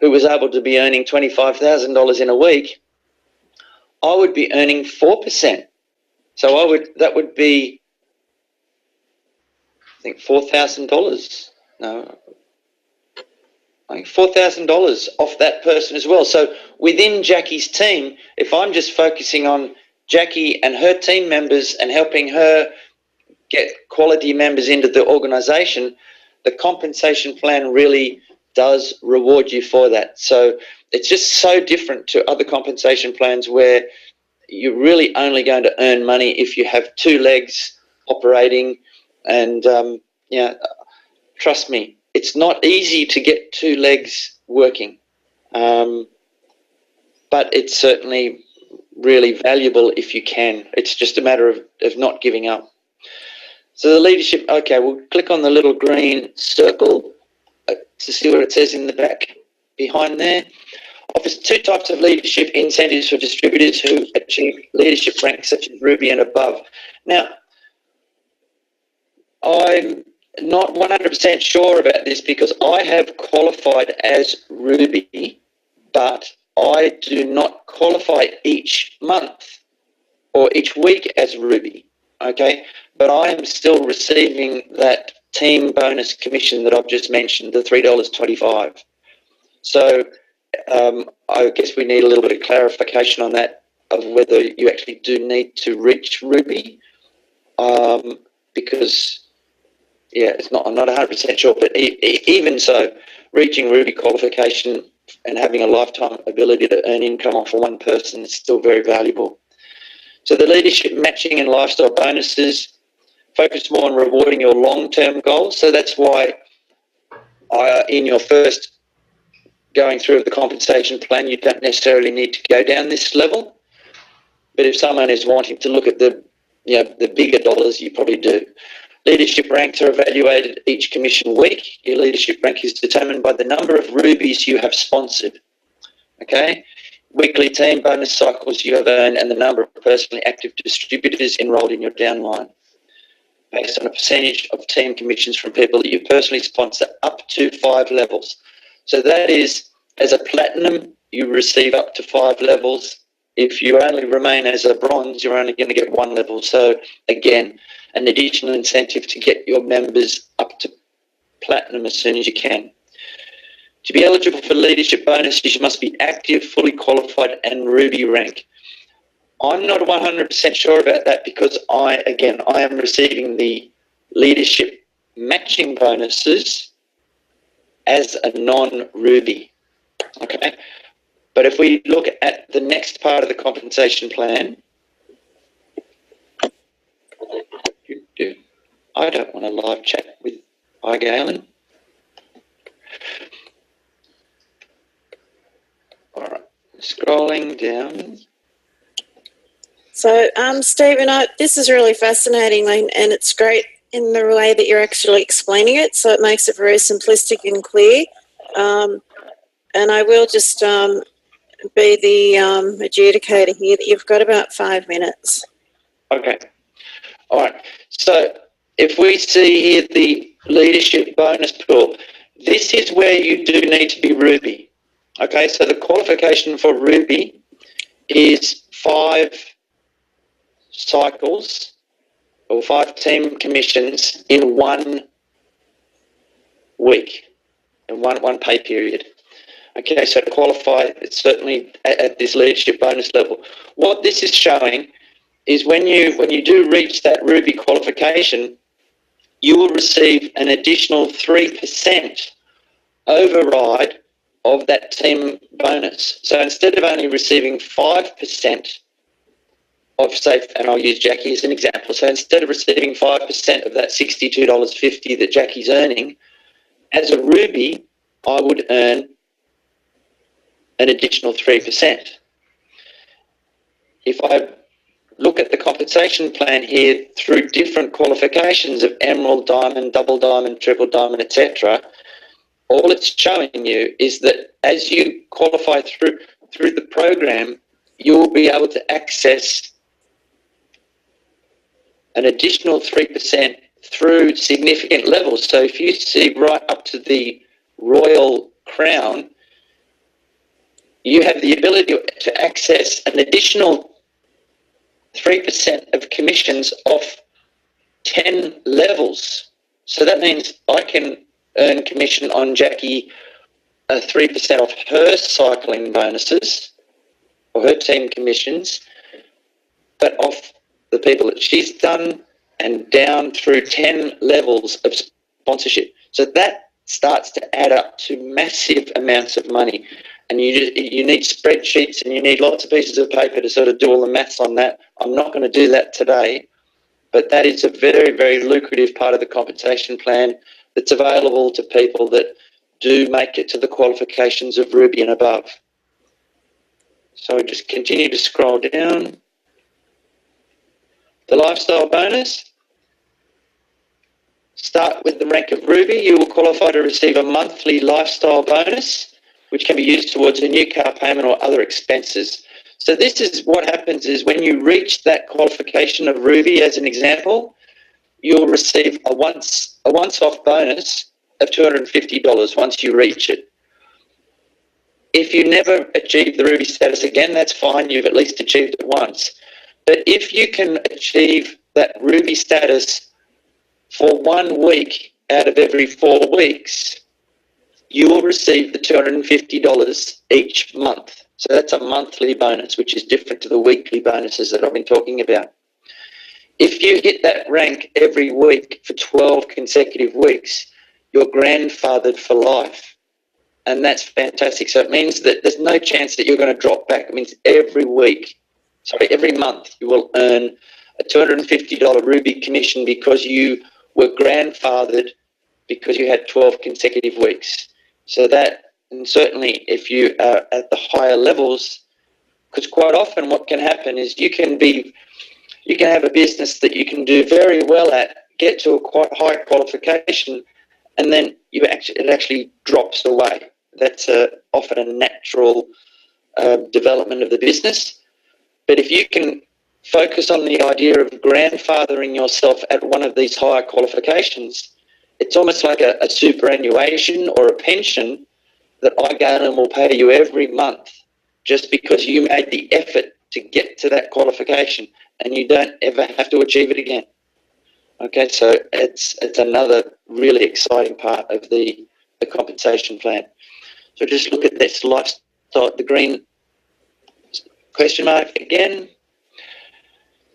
who was able to be earning $25,000 in a week. I would be earning 4%. So that would be, I think, $4,000. No, I think $4,000 off that person as well. So within Jackie's team, if I'm just focusing on Jackie and her team members and helping her get quality members into the organisation, the compensation plan really does reward you for that. So it's just so different to other compensation plans where you're really only going to earn money if you have two legs operating. And, trust me, it's not easy to get two legs working. But it's certainly really valuable if you can. It's just a matter of not giving up. So the leadership, okay, we'll click on the little green circle to see what it says in the back behind there. Offers two types of leadership incentives for distributors who achieve leadership ranks such as Ruby and above. Now, I'm not 100% sure about this because I have qualified as Ruby, but I do not qualify each month or each week as Ruby, okay? But I am still receiving that team bonus commission that I've just mentioned, the $3.25. So I guess we need a little bit of clarification on that, of whether you actually do need to reach Ruby, because, yeah, I'm not 100% sure, but even so, reaching Ruby qualification and having a lifetime ability to earn income off of one person is still very valuable. So the leadership matching and lifestyle bonuses focus more on rewarding your long-term goals. So that's why in your first going through the compensation plan, you don't necessarily need to go down this level. But if someone is wanting to look at the bigger dollars, you probably do. Leadership ranks are evaluated each commission week. Your leadership rank is determined by the number of rubies you have sponsored. Okay? Weekly team bonus cycles you have earned and the number of personally active distributors enrolled in your downline, based on a percentage of team commissions from people that you personally sponsor up to 5 levels. So that is, as a platinum, you receive up to 5 levels. If you only remain as a bronze, you're only going to get 1 level. So again, an additional incentive to get your members up to platinum as soon as you can. To be eligible for leadership bonuses, you must be active, fully qualified, and Ruby rank. I'm not 100% sure about that because I am receiving the leadership matching bonuses as a non-Ruby. Okay, but if we look at the next part of the compensation plan, I don't want a live chat with iGalen. All right, scrolling down. So, Stephen, this is really fascinating, and it's great in the way that you're actually explaining it. So it makes it very simplistic and clear. And I will just be the adjudicator here that you've got about 5 minutes. Okay. All right. So if we see here the leadership bonus pool, this is where you do need to be Ruby. Okay, so the qualification for Ruby is 5 cycles or 5 team commissions in 1 week, in one pay period. Okay, so to qualify, it's certainly at this leadership bonus level. What this is showing is when you do reach that Ruby qualification, you will receive an additional 3% override of that team bonus. So instead of only receiving 5% of, say, and I'll use Jackie as an example, so instead of receiving 5% of that $62.50 that Jackie's earning, as a Ruby, I would earn an additional 3%. If I look at the compensation plan here through different qualifications of emerald, diamond, double diamond, triple diamond, etc., all it's showing you is that as you qualify through the program, you will be able to access an additional 3% through significant levels. So if you see right up to the Royal Crown, you have the ability to access an additional 3% of commissions off 10 levels. So that means I can earn commission on Jackie 3% off her cycling bonuses or her team commissions, but off the people that she's done and down through 10 levels of sponsorship. So that starts to add up to massive amounts of money. And you need spreadsheets and you need lots of pieces of paper to sort of do all the maths on that. I'm not going to do that today, but that is a very, very lucrative part of the compensation plan that's available to people that do make it to the qualifications of Ruby and above. So just continue to scroll down. The lifestyle bonus. Start with the rank of Ruby. You will qualify to receive a monthly lifestyle bonus, which can be used towards a new car payment or other expenses. So this is what happens is when you reach that qualification of Ruby, as an example, you'll receive a once-off bonus of $250 once you reach it. If you never achieve the Ruby status again, that's fine. You've at least achieved it once. But if you can achieve that Ruby status for 1 week out of every 4 weeks, you will receive the $250 each month. So that's a monthly bonus, which is different to the weekly bonuses that I've been talking about. If you hit that rank every week for 12 consecutive weeks, you're grandfathered for life. And that's fantastic. So it means that there's no chance that you're going to drop back. It means every month you will earn a $250 Ruby commission because you were grandfathered because you had 12 consecutive weeks. So that, and certainly if you are at the higher levels, because quite often what can happen is you can have a business that you can do very well at, get to a quite high qualification, and then it actually drops away. That's often a natural development of the business. But if you can focus on the idea of grandfathering yourself at one of these higher qualifications, it's almost like a superannuation or a pension that iGalen will pay you every month just because you made the effort to get to that qualification and you don't ever have to achieve it again. Okay, so it's another really exciting part of the compensation plan. So just look at this lifestyle, the green question mark again.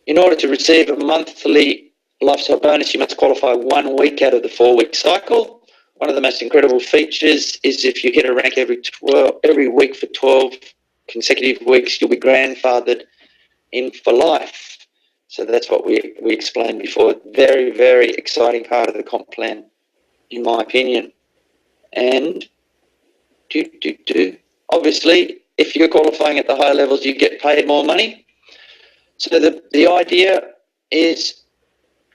In order to receive a monthly lifestyle bonus, you must qualify 1 week out of the 4-week cycle. One of the most incredible features is if you hit a rank every week for 12 consecutive weeks, you'll be grandfathered in for life. So that's what we explained before. Very, very exciting part of the comp plan, in my opinion. And obviously, if you're qualifying at the higher levels, you get paid more money. So the idea is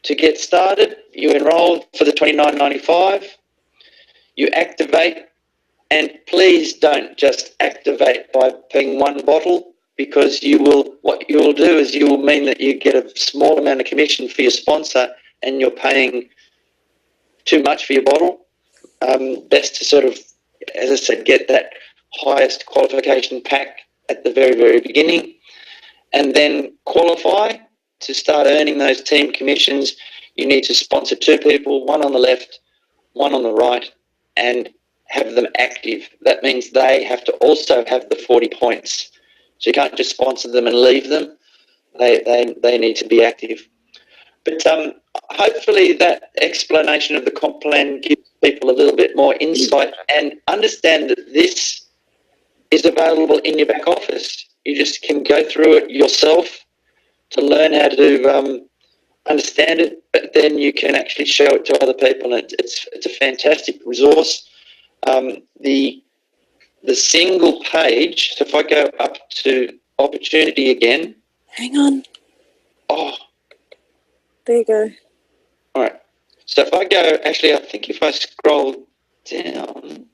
to get started, you enroll for the $29.95, you activate, and please don't just activate by paying 1 bottle, because what you will do is you will mean that you get a small amount of commission for your sponsor and you're paying too much for your bottle. Best to sort of, as I said, get that highest qualification pack at the very, very beginning, and then qualify to start earning those team commissions. You need to sponsor 2 people, 1 on the left, 1 on the right, and have them active. That means they have to also have the 40 points. So you can't just sponsor them and leave them. They need to be active. But hopefully that explanation of the comp plan gives people a little bit more insight and understand that this is available in your back office. You just can go through it yourself to learn how to understand it, but then you can actually show it to other people, and it's a fantastic resource. The single page, so if I go up to opportunity again. Hang on. Oh. There you go. All right. So if I go, actually, I think if I scroll down.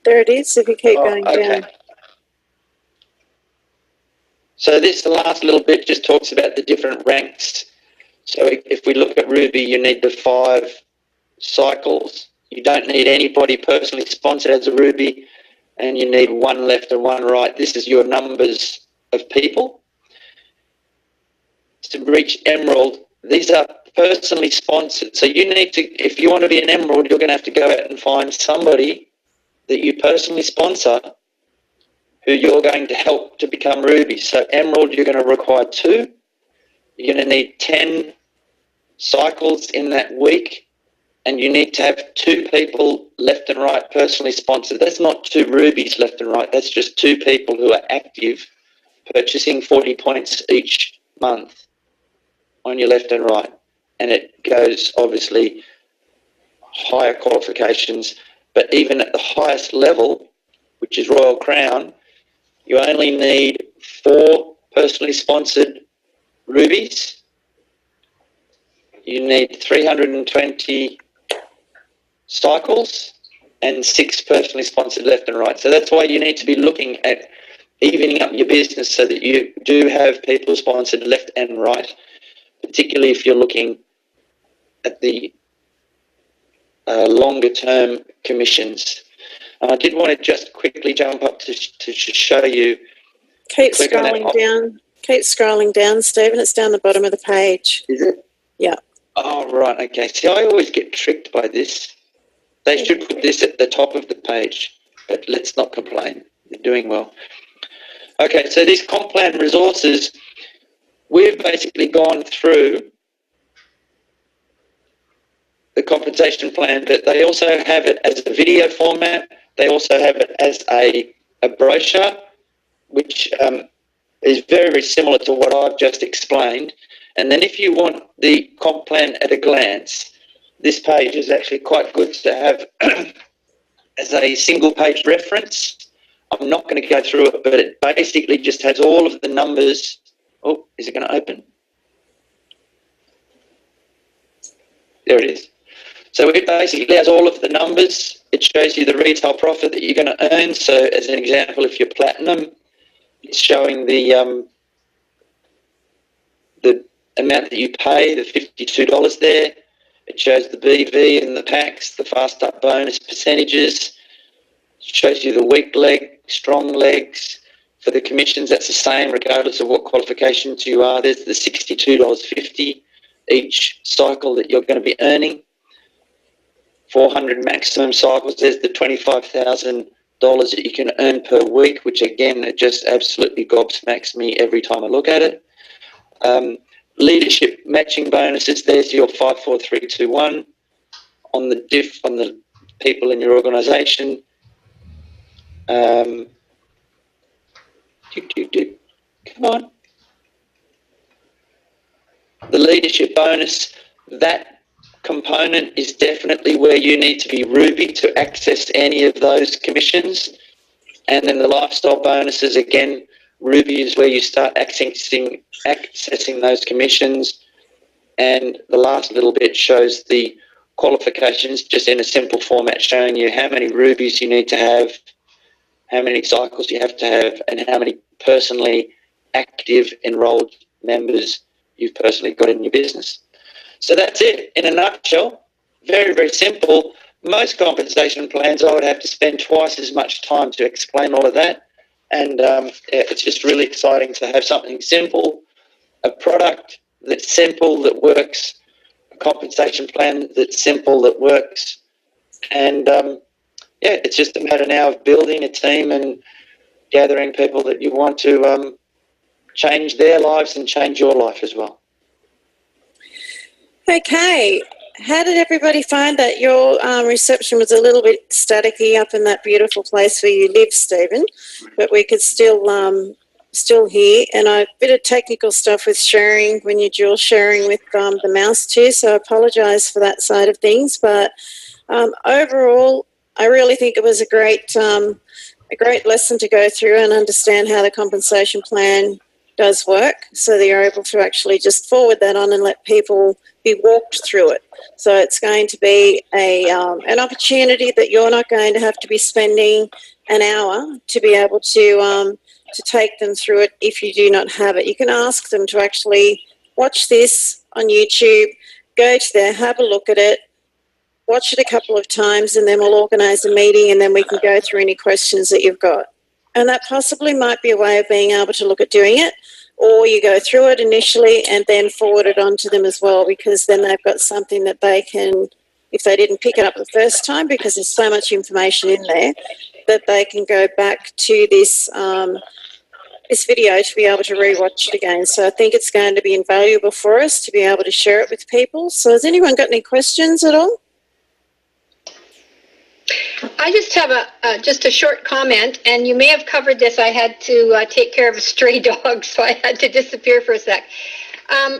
There it is, if you keep going down. So this last little bit just talks about the different ranks. So if we look at Ruby, you need the 5 cycles. You don't need anybody personally sponsored as a Ruby, and you need 1 left and 1 right. This is your numbers of people. To reach Emerald, these are personally sponsored. So you need to, if you want to be an Emerald, you're going to have to go out and find somebody that you personally sponsor who you're going to help to become Ruby. So Emerald, you're going to require 2. You're going to need 10 cycles in that week, and you need to have 2 people left and right personally sponsored. That's not 2 rubies left and right. That's just 2 people who are active, purchasing 40 points each month on your left and right. And it goes, obviously, higher qualifications, but even at the highest level, which is Royal Crown, you only need 4 personally sponsored rubies. You need 320 cycles and 6 personally sponsored left and right. So that's why you need to be looking at evening up your business so that you do have people sponsored left and right, particularly if you're looking at the longer term commissions. I did want to just quickly jump up to show you. Keep scrolling down. Keep scrolling down, Stephen. It's down the bottom of the page. Is it? Yeah. Oh, right. Okay. See, I always get tricked by this. They should put this at the top of the page, but let's not complain. You're doing well. Okay, so these comp plan resources, we've basically gone through the compensation plan, but they also have it as a video format. They also have it as a brochure, which is very, very similar to what I've just explained. And then if you want the comp plan at a glance, this page is actually quite good to have as a single page reference. I'm not going to go through it, but it basically just has all of the numbers. Oh, is it going to open? There it is. So it basically has all of the numbers. It shows you the retail profit that you're going to earn. So as an example, if you're platinum, it's showing the amount that you pay, the $52 there. It shows the BV and the packs, the fast up bonus percentages. It shows you the weak leg, strong legs. For the commissions, that's the same regardless of what qualifications you are. There's the $62.50 each cycle that you're going to be earning. 400 maximum cycles, there's the $25,000 that you can earn per week, which again, it just absolutely gobsmacks me every time I look at it. Leadership matching bonuses, there's your 5, 4, 3, 2, 1 on the people in your organisation. Come on. The leadership bonus, that component is definitely where you need to be Ruby to access any of those commissions. And then the lifestyle bonuses, again, Ruby is where you start accessing those commissions. And the last little bit shows the qualifications just in a simple format, showing you how many rubies you need to have, how many cycles you have to have, and how many personally active enrolled members you've personally got in your business. So that's it in a nutshell. Very, very simple. Most compensation plans, I would have to spend twice as much time to explain all of that. And it's just really exciting to have something simple, a product that's simple, that works, a compensation plan that's simple, that works. And it's just a matter now of building a team and gathering people that you want to change their lives and change your life as well. Okay. How did everybody find that? Your reception was a little bit staticky up in that beautiful place where you live, Stephen, but we could still hear. And a bit of technical stuff with sharing when you're dual sharing with the mouse too, so I apologise for that side of things. But overall, I really think it was a great lesson to go through and understand how the compensation plan does work, so that you're able to actually just forward that on and let people be walked through it. So it's going to be an opportunity that you're not going to have to be spending an hour to be able to take them through it if you do not have it. You can ask them to actually watch this on YouTube, go to there, have a look at it, watch it a couple of times, and then we'll organise a meeting and then we can go through any questions that you've got. And that possibly might be a way of being able to look at doing it, or you go through it initially and then forward it on to them as well, because then they've got something that they can, if they didn't pick it up the first time, because there's so much information in there, that they can go back to this this video to be able to rewatch it again. So I think it's going to be invaluable for us to be able to share it with people. So has anyone got any questions at all? I just have just a short comment, and you may have covered this. I had to take care of a stray dog, so I had to disappear for a sec.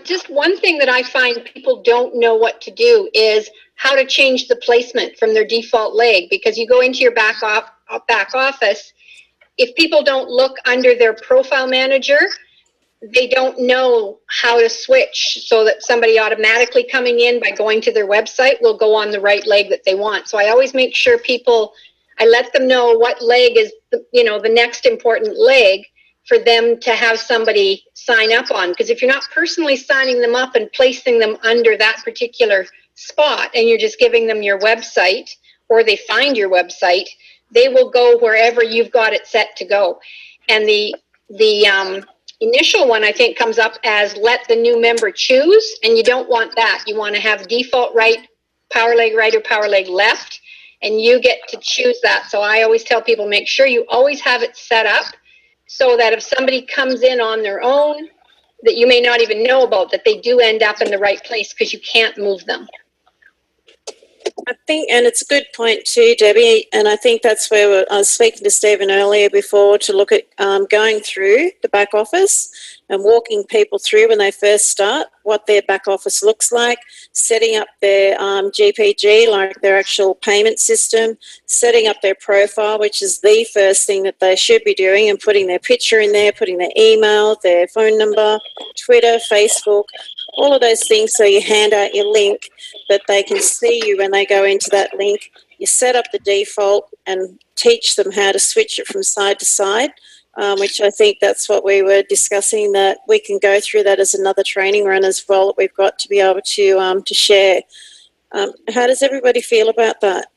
Just one thing that I find people don't know what to do is how to change the placement from their default leg, because you go into your back office. If people don't look under their profile manager, they don't know how to switch so that somebody automatically coming in by going to their website will go on the right leg that they want. So I always make sure I let them know what leg is, the next important leg for them to have somebody sign up on. Because if you're not personally signing them up and placing them under that particular spot, and you're just giving them your website, or they find your website, they will go wherever you've got it set to go. And the initial one, I think, comes up as let the new member choose, and you don't want that. You want to have default right, power leg right or power leg left, and you get to choose that. So I always tell people, make sure you always have it set up so that if somebody comes in on their own that you may not even know about, that they do end up in the right place, because you can't move them. I think, and it's a good point too, Debbie, and I think that's where I was speaking to Stephen earlier before, to look at going through the back office and walking people through when they first start what their back office looks like, setting up their GPG, like their actual payment system, setting up their profile, which is the first thing that they should be doing, and putting their picture in there, putting their email, their phone number, Twitter, Facebook, all of those things. So you hand out your link that they can see you when they go into that link. You set up the default and teach them how to switch it from side to side, which I think that's what we were discussing, that we can go through that as another training run as well that we've got to be able to share. How does everybody feel about that?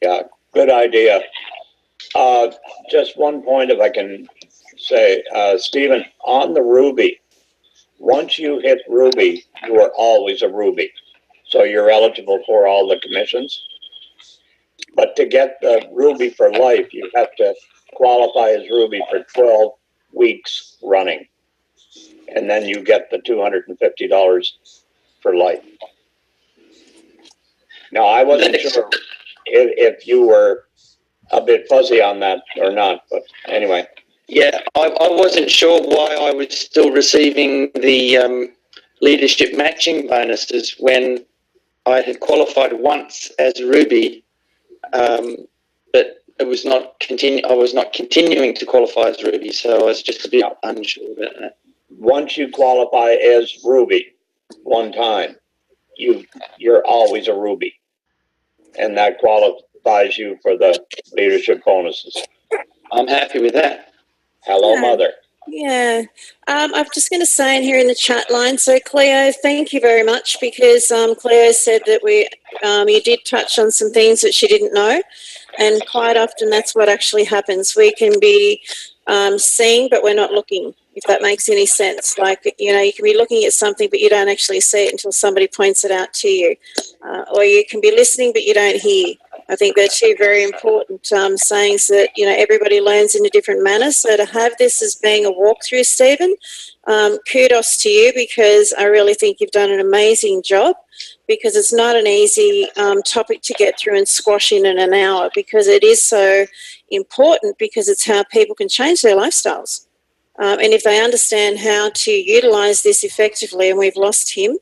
Yeah, good idea. Just one point, if I can say, Stephen, on the Ruby, once you hit Ruby, you are always a Ruby. So you're eligible for all the commissions. But to get the Ruby for life, you have to qualify as Ruby for 12 weeks running. And then you get the $250 for life. Now, I wasn't sure if you were a bit fuzzy on that or not, but anyway. Yeah, I wasn't sure why I was still receiving the leadership matching bonuses when I had qualified once as Ruby, but it was not I was not continuing to qualify as Ruby, so I was just a bit unsure about that. Once you qualify as Ruby one time, you're always a Ruby, and that qualifies you for the leadership bonuses. I'm happy with that. Hello, Mother. Yeah. I'm just going to say in here in the chat line, so Cleo, thank you very much, because Cleo said that you did touch on some things that she didn't know, and quite often that's what actually happens. We can be seeing, but we're not looking, if that makes any sense. Like, you can be looking at something, but you don't actually see it until somebody points it out to you. Or you can be listening, but you don't hear. I think they're two very important sayings that, everybody learns in a different manner. So to have this as being a walkthrough, Stephen, kudos to you, because I really think you've done an amazing job, because it's not an easy topic to get through and squash in an hour, because it is so important, because it's how people can change their lifestyles. And if they understand how to utilise this effectively, and we've lost him,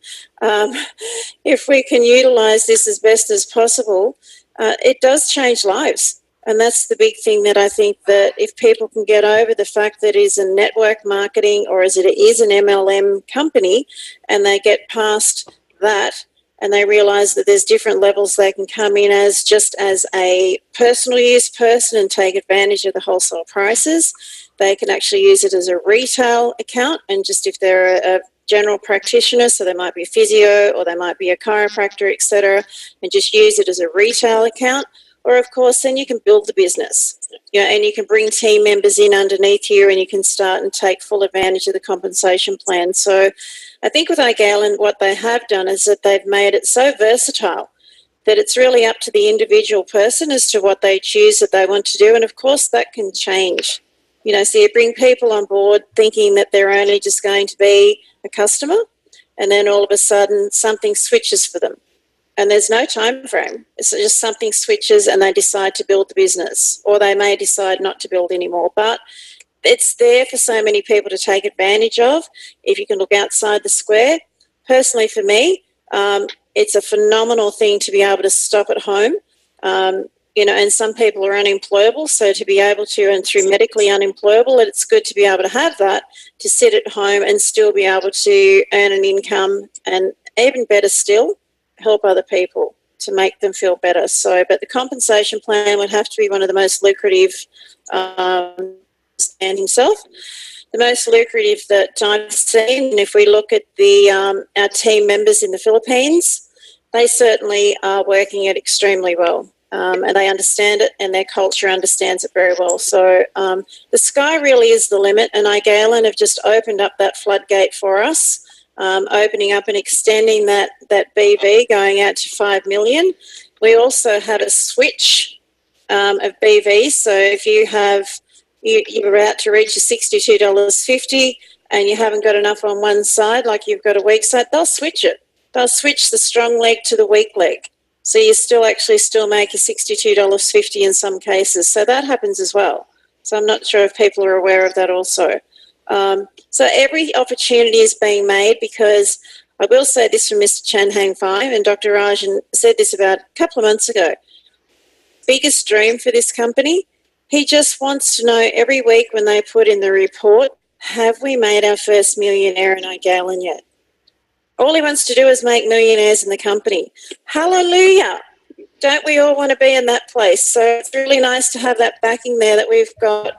if we can utilise this as best as possible, it does change lives. And that's the big thing, that I think that if people can get over the fact that it is a network marketing, or as it is an MLM company, and they get past that, and they realise that there's different levels they can come in as, just as a personal use person and take advantage of the wholesale prices. They can actually use it as a retail account, and just if they're a general practitioner, so they might be a physio or they might be a chiropractor, etc., and just use it as a retail account. Or, of course, then you can build the business, and you can bring team members in underneath you, and you can start and take full advantage of the compensation plan. So I think with iGalen, what they have done is that they've made it so versatile that it's really up to the individual person as to what they choose that they want to do. And, of course, that can change So you bring people on board thinking that they're only just going to be a customer, and then all of a sudden something switches for them. And there's no time frame. It's just something switches and they decide to build the business, or they may decide not to build anymore. But it's there for so many people to take advantage of if you can look outside the square. Personally, for me, it's a phenomenal thing to be able to stop at home. And some people are unemployable, so to be able to, and through medically unemployable, it's good to be able to have that, to sit at home and still be able to earn an income, and even better still, help other people to make them feel better. So, but the compensation plan would have to be one of the most lucrative, and himself, the most lucrative that I've seen. And if we look at our team members in the Philippines, they certainly are working it extremely well. And they understand it, and their culture understands it very well. So the sky really is the limit, and iGalen have just opened up that floodgate for us, opening up and extending that BV going out to 5 million. We also had a switch of BV, so if you're about to reach a $62.50 and you haven't got enough on one side, like you've got a weak side, they'll switch it. They'll switch the strong leg to the weak leg. So you still make a $62.50 in some cases. So that happens as well. So I'm not sure if people are aware of that also. So every opportunity is being made, because I will say this from Mr. Chan Hang Five, and Dr. Rajan said this about a couple of months ago. Biggest dream for this company, he just wants to know every week when they put in the report, have we made our first millionaire in iGalen yet? All he wants to do is make millionaires in the company. Hallelujah. Don't we all want to be in that place? So it's really nice to have that backing there, that we've got,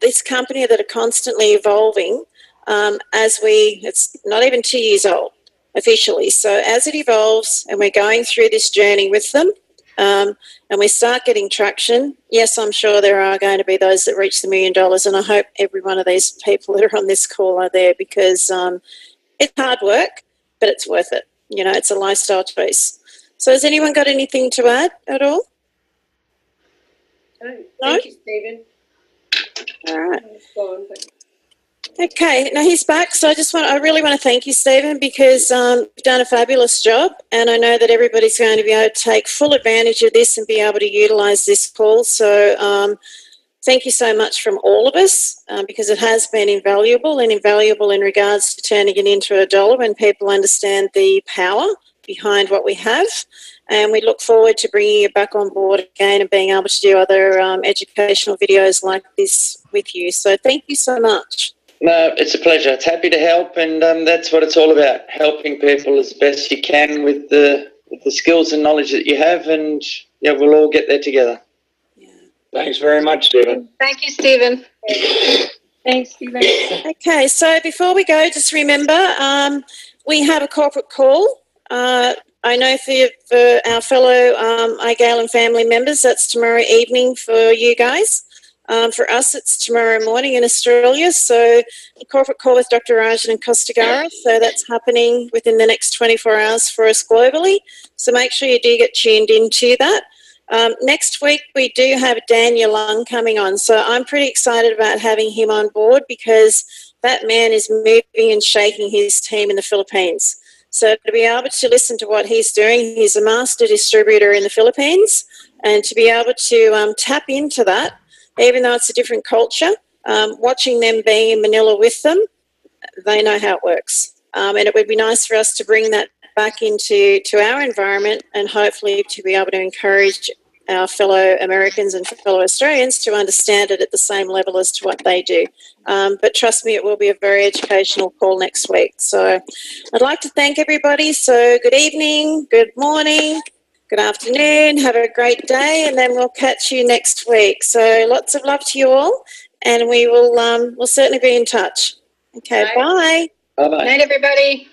this company that are constantly evolving it's not even 2 years old officially. So as it evolves and we're going through this journey with them, and we start getting traction, yes, I'm sure there are going to be those that reach the $1 million, and I hope every one of these people that are on this call are there, because it's hard work, but it's worth it. It's a lifestyle choice. So has anyone got anything to add at all? No? Thank you, Stephen. All right. Okay, now he's back. So I really want to thank you, Stephen, because you've done a fabulous job, and I know that everybody's going to be able to take full advantage of this and be able to utilise this call. So thank you so much from all of us, because it has been invaluable in regards to turning it into a dollar when people understand the power behind what we have. And we look forward to bringing you back on board again and being able to do other educational videos like this with you. So thank you so much. No, it's a pleasure. It's happy to help, and that's what it's all about, helping people as best you can with the skills and knowledge that you have, and we'll all get there together. Thanks very much, Stephen. Thank you, Stephen. Thanks, Stephen. Okay, so before we go, just remember we have a corporate call. I know for our fellow iGalen family members, that's tomorrow evening for you guys. For us, it's tomorrow morning in Australia. So a corporate call with Dr. Rajan and Costagara. So that's happening within the next 24 hours for us globally. So make sure you do get tuned into that. Next week, we do have Daniel Lung coming on. So I'm pretty excited about having him on board, because that man is moving and shaking his team in the Philippines. So to be able to listen to what he's doing, he's a master distributor in the Philippines, and to be able to tap into that, even though it's a different culture, watching them being in Manila with them, they know how it works. And it would be nice for us to bring that back into our environment, and hopefully to be able to encourage our fellow Americans and fellow Australians to understand it at the same level as to what they do. But trust me, it will be a very educational call next week. So I'd like to thank everybody. So good evening, good morning, good afternoon, have a great day, and then we'll catch you next week. So lots of love to you all, and we will we'll certainly be in touch. Okay, bye. Bye-bye. Night, everybody.